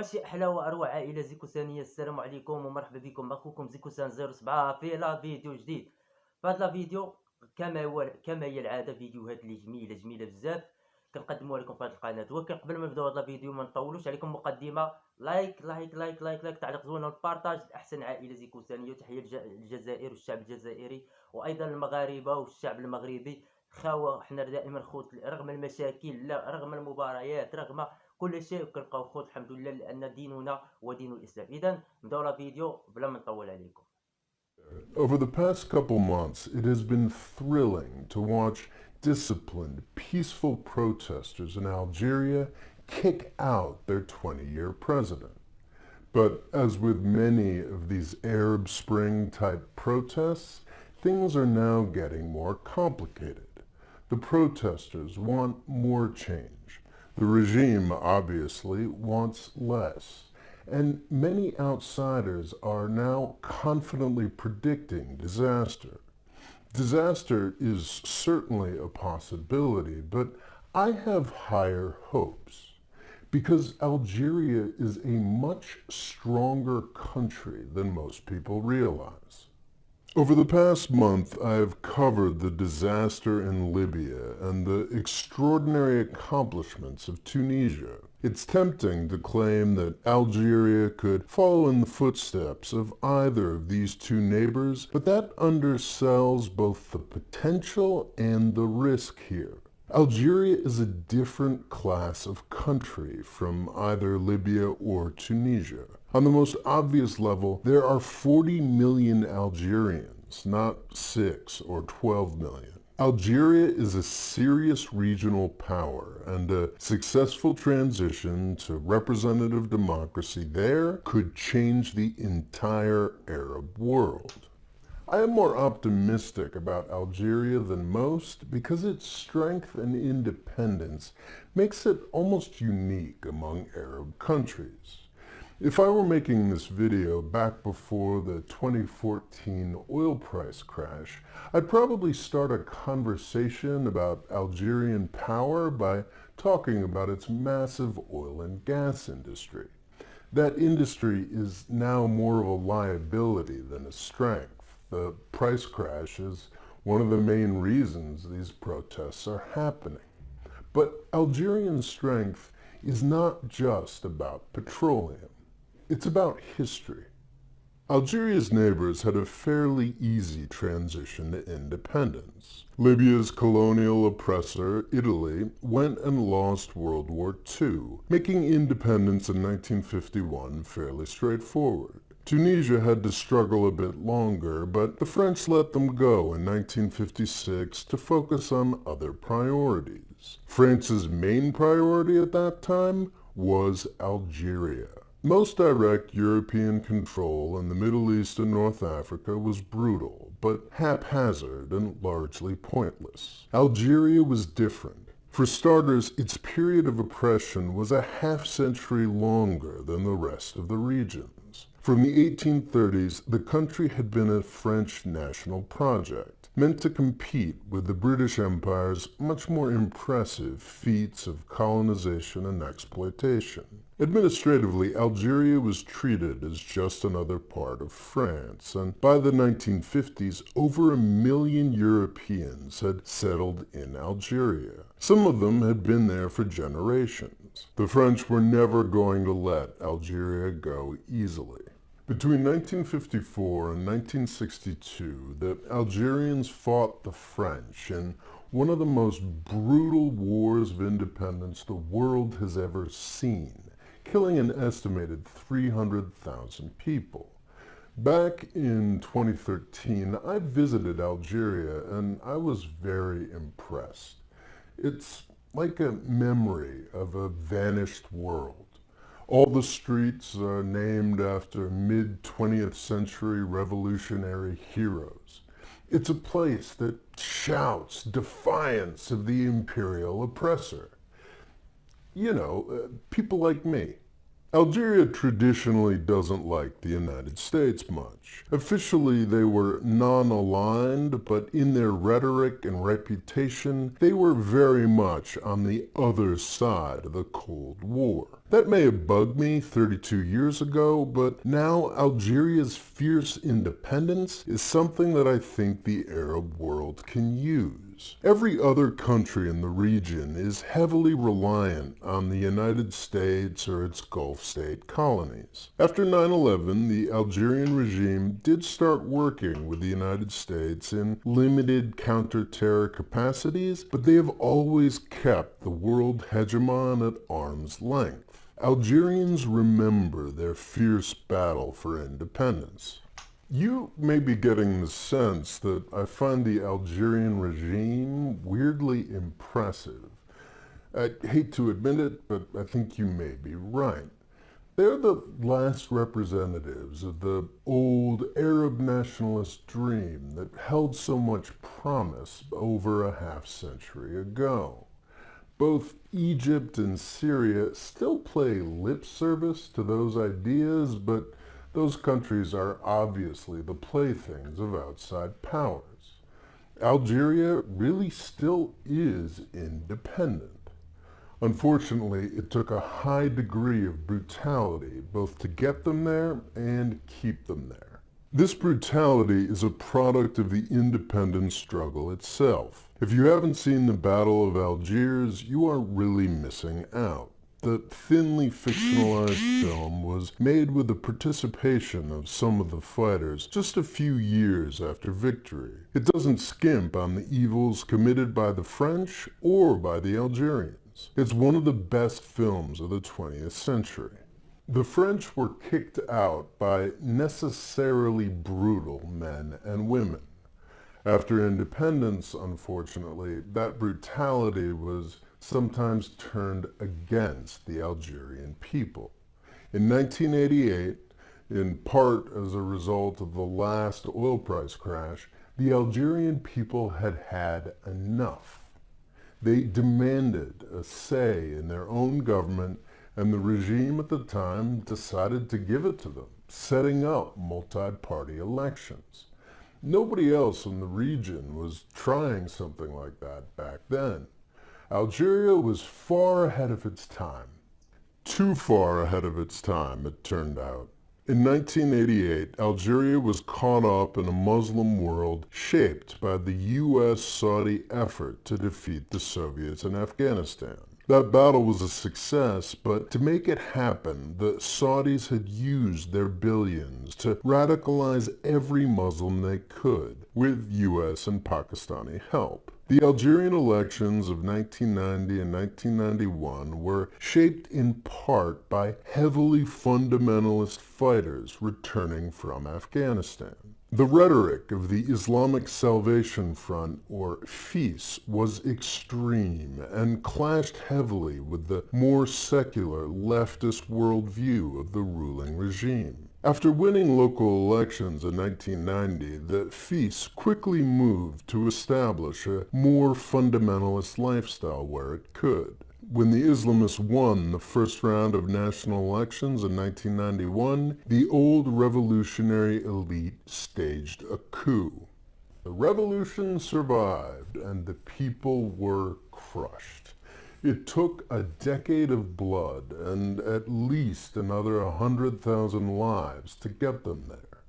وشي أحلى وأروع عائلة زيكوسانية. السلام عليكم ومرحبا بكم، أخوكم زيكوسان 07 في فيديو جديد. في هذا الفيديو كما هي العادة فيديوهات اللي جميلة بزاف كنقدموها لكم في هذه القناة. ولكن قبل ما نبداو هذا الفيديو ما نطولوش عليكم، مقدمة لايك لايك لايك لايك لايك، تعتقدون والبارطاج لأحسن عائلة زيكوسانية. وتحية الجزائر والشعب الجزائري وأيضا المغاربة والشعب المغربي. خاوة حنا دائما خوت رغم المشاكل، لا رغم المباريات، رغم كل شيء كنبقاو خوت الحمد لله، لأن ديننا هو دين الإسلام. إذا نبداو الفيديو بلا ما نطول عليكم. Over the past couple months, it has been thrilling to watch disciplined, peaceful protesters in Algeria kick out their 20-year president. But as with many of these Arab Spring-type protests, things are now getting more complicated. The protesters want more change. The regime obviously wants less. And many outsiders are now confidently predicting disaster. Disaster is certainly a possibility, but I have higher hopes, because Algeria is a much stronger country than most people realize. Over the past month, I have covered the disaster in Libya and the extraordinary accomplishments of Tunisia. It's tempting to claim that Algeria could follow in the footsteps of either of these two neighbors, but that undersells both the potential and the risk here. Algeria is a different class of country from either Libya or Tunisia. On the most obvious level, there are 40 million Algerians, not 6 or 12 million. Algeria is a serious regional power, and a successful transition to representative democracy there could change the entire Arab world. I am more optimistic about Algeria than most because its strength and independence makes it almost unique among Arab countries. If I were making this video back before the 2014 oil price crash, I'd probably start a conversation about Algerian power by talking about its massive oil and gas industry. That industry is now more of a liability than a strength. The price crash is one of the main reasons these protests are happening. But Algerian strength is not just about petroleum. It's about history. Algeria's neighbors had a fairly easy transition to independence. Libya's colonial oppressor, Italy, went and lost World War II, making independence in 1951 fairly straightforward. Tunisia had to struggle a bit longer, but the French let them go in 1956 to focus on other priorities. France's main priority at that time was Algeria. Most direct European control in the Middle East and North Africa was brutal, but haphazard and largely pointless. Algeria was different. For starters, its period of oppression was a half-century longer than the rest of the regions. From the 1830s, the country had been a French national project, meant to compete with the British Empire's much more impressive feats of colonization and exploitation. Administratively, Algeria was treated as just another part of France, and by the 1950s, over 1 million Europeans had settled in Algeria. Some of them had been there for generations. The French were never going to let Algeria go easily. Between 1954 and 1962, the Algerians fought the French in one of the most brutal wars of independence the world has ever seen, killing an estimated 300,000 people. Back in 2013, I visited Algeria and I was very impressed. It's like a memory of a vanished world. All the streets are named after mid-20th century revolutionary heroes. It's a place that shouts defiance of the imperial oppressor. You know, people like me. Algeria traditionally doesn't like the United States much. Officially, they were non-aligned, but in their rhetoric and reputation, they were very much on the other side of the Cold War. That may have bugged me 32 years ago, but now Algeria's fierce independence is something that I think the Arab world can use. Every other country in the region is heavily reliant on the United States or its Gulf state colonies. After 9/11, the Algerian regime did start working with the United States in limited counter-terror capacities, but they have always kept the world hegemon at arm's length. Algerians remember their fierce battle for independence. You may be getting the sense that I find the Algerian regime weirdly impressive. I hate to admit it, but I think you may be right. They're the last representatives of the old Arab nationalist dream that held so much promise over a half-century ago. Both Egypt and Syria still play lip service to those ideas, but those countries are obviously the playthings of outside powers. Algeria really still is independent. Unfortunately, it took a high degree of brutality both to get them there and keep them there. This brutality is a product of the independence struggle itself. If you haven't seen the Battle of Algiers, you are really missing out. The thinly fictionalized film was made with the participation of some of the fighters just a few years after victory. It doesn't skimp on the evils committed by the French or by the Algerians. It's one of the best films of the 20th century. The French were kicked out by necessarily brutal men and women. After independence, unfortunately, that brutality was sometimes turned against the Algerian people. In 1988, in part as a result of the last oil price crash, the Algerian people had had enough. They demanded a say in their own government, and the regime at the time decided to give it to them, setting up multi-party elections. Nobody else in the region was trying something like that back then. Algeria was far ahead of its time. Too far ahead of its time, it turned out. In 1988, Algeria was caught up in a Muslim world shaped by the US-Saudi effort to defeat the Soviets in Afghanistan. That battle was a success, but to make it happen, the Saudis had used their billions to radicalize every Muslim they could, with US and Pakistani help. The Algerian elections of 1990 and 1991 were shaped in part by heavily fundamentalist fighters returning from Afghanistan. The rhetoric of the Islamic Salvation Front, or FIS, was extreme and clashed heavily with the more secular leftist worldview of the ruling regime. After winning local elections in 1990, the FIS quickly moved to establish a more fundamentalist lifestyle where it could. When the Islamists won the first round of national elections in 1991, the old revolutionary elite staged a coup. The revolution survived, and the people were crushed. It took a decade of blood and at least another 100,000 lives to get them there.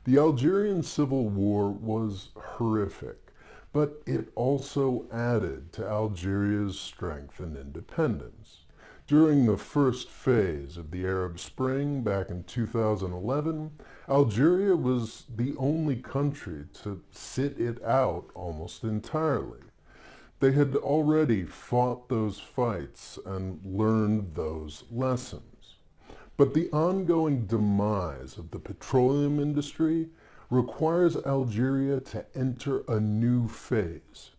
The Algerian Civil War was horrific, but it also added to Algeria's strength and independence. During the first phase of the Arab Spring back in 2011, Algeria was the only country to sit it out almost entirely. They had already fought those fights and learned those lessons. But the ongoing demise of the petroleum industry requires Algeria to enter a new phase.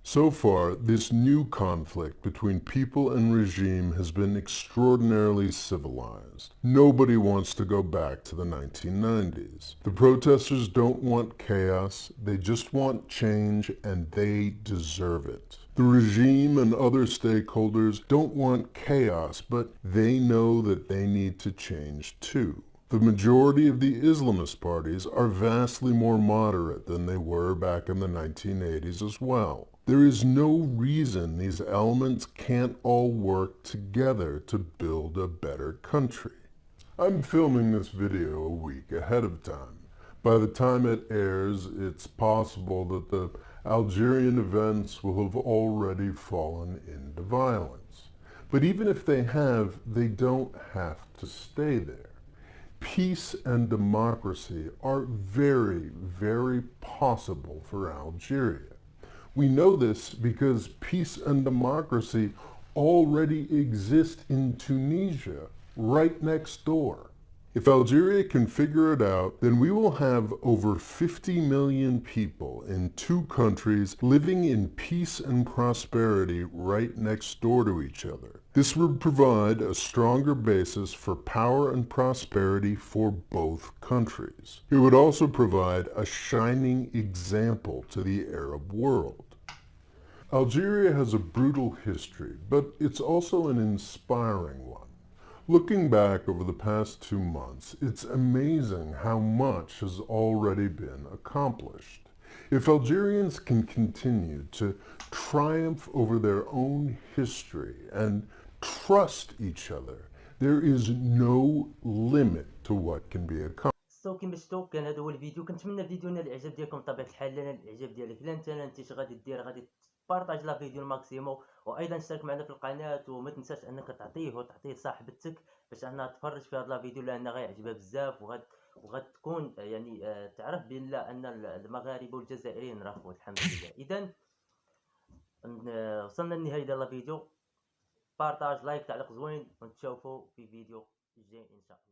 So far, this new conflict between people and regime has been extraordinarily civilized. Nobody wants to go back to the 1990s. The protesters don't want chaos, they just want change, and they deserve it. The regime and other stakeholders don't want chaos, but they know that they need to change too. The majority of the Islamist parties are vastly more moderate than they were back in the 1980s as well. There is no reason these elements can't all work together to build a better country. I'm filming this video a week ahead of time. By the time it airs, it's possible that the Algerian events will have already fallen into violence. But even if they have, they don't have to stay there. Peace and democracy are very, very possible for Algeria. We know this because peace and democracy already exist in Tunisia, right next door. If Algeria can figure it out, then we will have over 50 million people in two countries living in peace and prosperity right next door to each other. This would provide a stronger basis for power and prosperity for both countries. It would also provide a shining example to the Arab world. Algeria has a brutal history, but it's also an inspiring one. Looking back over the past 2 months, it's amazing how much has already been accomplished. If Algerians can continue to triumph over their own history and trust each other, there is no limit to what can be accomplished. كما شفتوا كان هذا هو الفيديو. كنتمنى الفيديو نال الاعجاب ديالكم بطبيعه الحال. لنا الاعجاب ديالك لا انت غادي دير غادي بارطاج لا فيديو الماكسيموم، وايضا اشترك معنا في القناه، وما تنساش انك تعطيه صاحبتك باش انها تفرج في هذا لا فيديو، لانها غيعجبها بزاف وغتكون يعني تعرف بان ان المغاربه والجزائريين رافقوا الحمد لله. اذا وصلنا للنهايه ديال لا فيديو. بارطاج، لايك، تعليق زوين، ونتشوفوا في فيديو جاي ان شاء الله.